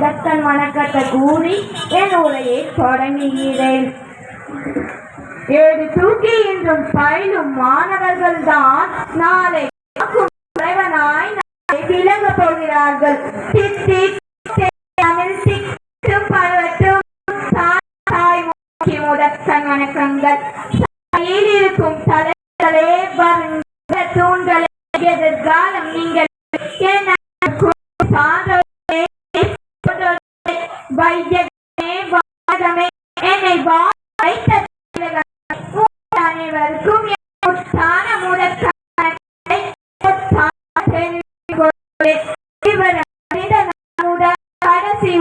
முதற்கண் வணக்கத்தை கூறி என் உரையை தொடங்குகிறேன். ஏடு தூக்கி இன்றும் பயிலும் மாணவர்கள் தான் நாளை தலைவனாய் விளங்க போகிறார்கள். முதற்கண் வணக்கங்கள். இருக்கும் தலைகளே தூண்களே எதிர்காலம் நீங்கள் அனைவருக்கும் கடைசி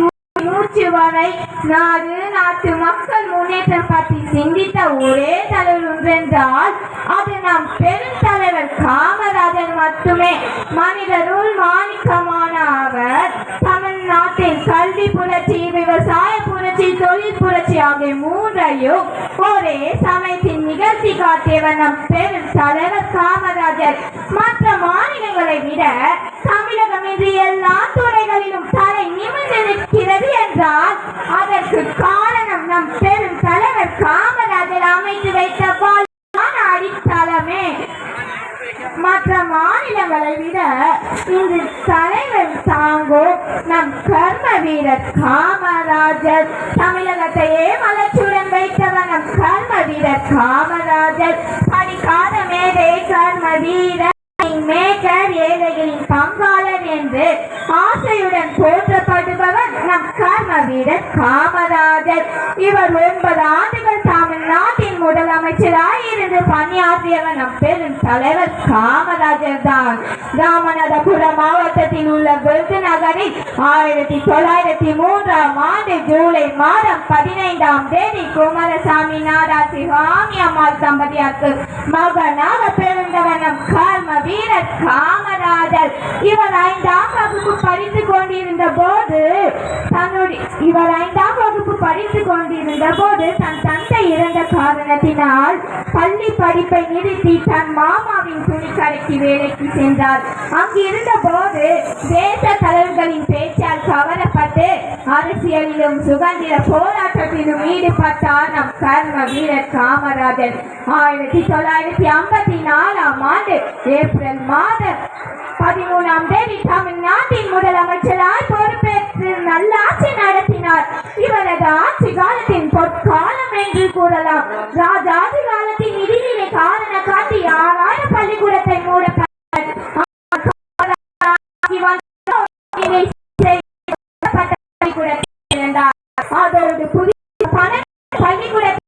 மூச்சு வரை நாடு நாட்டு மக்கள் முன்னேற்றம் பற்றி சிந்தித்த ஒரே தலைவர் ஒன்றென்றால் அது நம் பெருந்தலைவர் காமராஜர் மட்டுமே. மனிதருள் மாணிக்கமான அவர் தமிழ்நாட்டின் கல்வி புரட்சி, விவசாய புரட்சி, தொழில் புரட்சி ஆகிய மூன்றையும் ஒரே சமயத்தில் நிகழ்த்தி காட்டியவர் நம் பெரும் தலைவர் காமராஜர். மற்ற மாநிலங்களை விட தமிழகம் இன்று எல்லா துறைகளிலும் தலை நிமிர்ந்து நிற்கிறது என்றால் அதற்கு காரணம் நம் பெரும் தலைவர் காமராஜர் அமைத்து வைத்த அடித்தளமே. மற்ற மாநிலங்களை விட இன்று தலைவர் தாங்கும் நம் கர்ம வீரர் காமராஜர். தமிழகத்தையே மலர்ச்சியுடன் வைத்தவர் நம் கர்ம வீரர் காமராஜர். படிக்காத மேதை கர்ம வீரர், மேகர், ஏழைகளின் பங்காளர் என்று ஆசையுடன் போற்றப்படுபவர் நம் கர்ம வீரர் காமராஜர். இவர் 9 ஆண்டுகள் தமிழ்நாட்டின் முதலமைச்சராய் இருந்து பணியாற்றியவர் நம் பெரும் தலைவர் காமராஜர் தான். ராமநாதபுரம் மாவட்டத்தில் உள்ள விருதுநகரில் 1903ஆம் ஆண்டு ஜூலை மாதம் 15ஆம் தேதி குமாரசாமி நாடாசி சுவாமி அம்மாள் தம்பதியாருக்கு மகனாக பிறந்தவர் நம் கர்ம வீரர் காமராஜர். இவர் 5ஆம் வகுப்பு படித்துக் கொண்டிருந்த போது தன் தந்தை இறந்த காரணத்தினால் பள்ளி படிப்பை நிறுத்தி தன் மாமாவின் துணிக்கடைக்கு வேலைக்கு சென்றார். அங்கு இருந்த போது தேச தலைவர்களின் பேச்சால் கவரப்பட்டு அரசியலிலும் சுதந்திர போராட்டத்திலும் ஈடுபட்டார் நம் கர்ம வீரர் காமராஜர். 1954ஆம் ஆண்டு ஏப்ரல் மாதம் 13ஆம் தேதி தமிழ்நாட்டின் முதலமைச்சராய் பொறுப்பேற்று நல்லாட்சி நடத்தினார். இவரது ஆட்சி காலத்தின் பொற்காலம் என்று கூறலாம். ராஜாஜி காலத்தின் நிதிநிலை காரணம் காட்டி 6000 பள்ளிக்கூடத்தை மூட அதோடு புதிய பள்ளிக்கூடத்தில்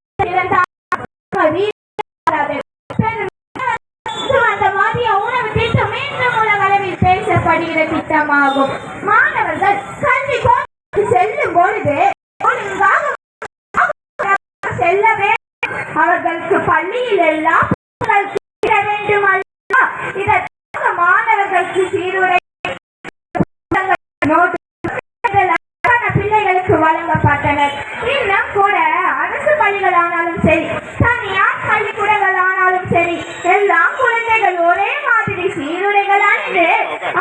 உணவு திட்டம் மீண்டும் உலக அளவில் பேசப்படுகிற திட்டமாகும். மாணவர்கள் கல்வி செல்லும் பொழுது செல்லவே அவர்களுக்கு பள்ளியில் எல்லாம் இதற்காக மாணவர்களுக்கு சீருடை பிள்ளைகளுக்கு வழங்கப்பட்டனர். இன்னும் கூட அரசு பள்ளிகள் ஆனாலும் சரி, தனியார் பள்ளிக்கூடங்கள் ஆனாலும் சரி, எல்லாம் குழந்தைகள் ஒரே மாதிரி சீருடைகள் அணிந்து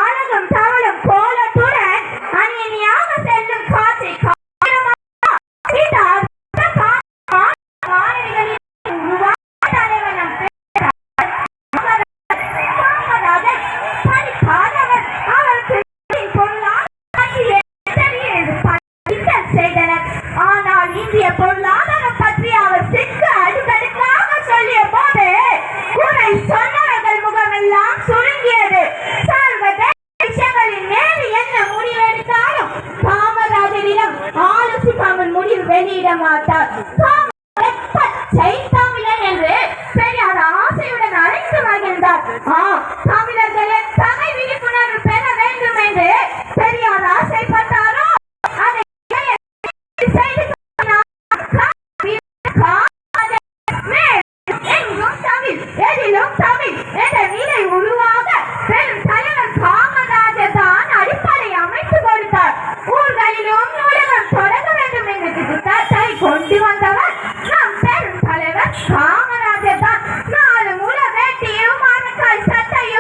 அழகும் தவளும் கோலத்துடன் அணியணியாக செல்லும் காட்சி ஆனால் இந்திய பொருளாதாரம் பற்றி அவர் சிக்கு அடுக்கடுக்காக சொல்லிய போது குறை சொன்னவர்கள் முகமெல்லாம் சுருங்கியது. விஷயங்களின் மேல் என்ன முடிவெடுத்தாலும் காமராஜரிடம் ஆலோசிக்காமல் முடிவு வெளியிட மாட்டார். தமிழன் என்று பெரியார் ஆசையுடன் அழைத்து மகிழ்ந்தார். தமிழர்களே தகை விழிப்புணர்வு பெற வேண்டும் என்று பெரியார் ஆசைப்பட்டாரோ அதை கொண்டு வந்தவர் நம் பெரும் தலைவர் காமராஜர் தான். 4 முழ வேட்டியும் மரக்காய் சட்டையும்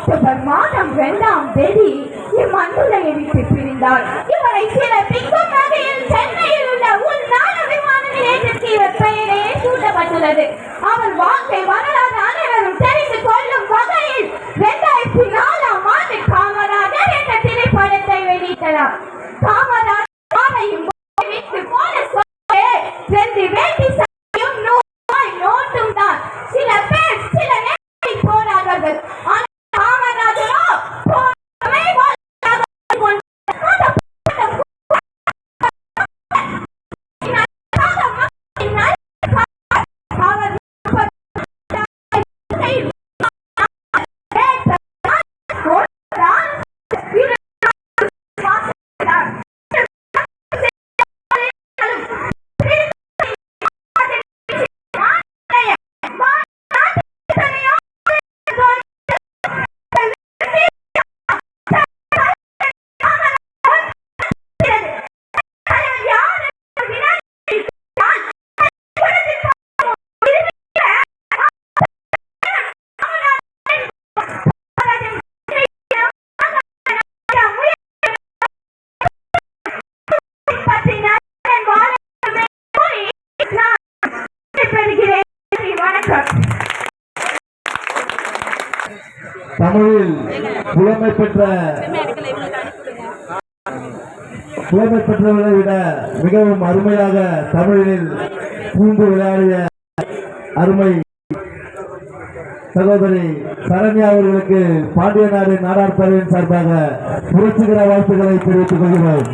அக்டோபர் மாதம் 2ஆம் தேதி இம்மண்ணுலகை விட்டு பிரிந்தார். இவரை சிறப்பிக்கும் வகையில் சென்னையில் உள்ள உள்நாட விமான நிலையத்திற்கு இவர் பெயரே சூட்டப்பட்டுள்ளது. அவர் வாழ்க்கை வரலாறு அனைவரும் தெரிந்து கொள்ளும் வகையில் 2004ஆம் ஆண்டு காமராஜர் என்ற திரைப்படத்தை வெளியிட்டார். காமராஜர் விட்டு போன ரெண்டு வேட்டி சாயும் நோட்டும் தான். சில பேர் சில நேரத்தில் போராடுவார்கள். காமராஜரோ தமிழில் புலமை பெற்றவர்களை விட மிகவும் அருமையாக தமிழில் பூந்து விளையாடிய அருமை சகோதரி சரண்யா அவர்களுக்கு பாண்டிய நாடு நாடார் பேரவையின் சார்பாக புரட்சிகர வாழ்த்துக்களை தெரிவித்துக் கொள்கிறோம்.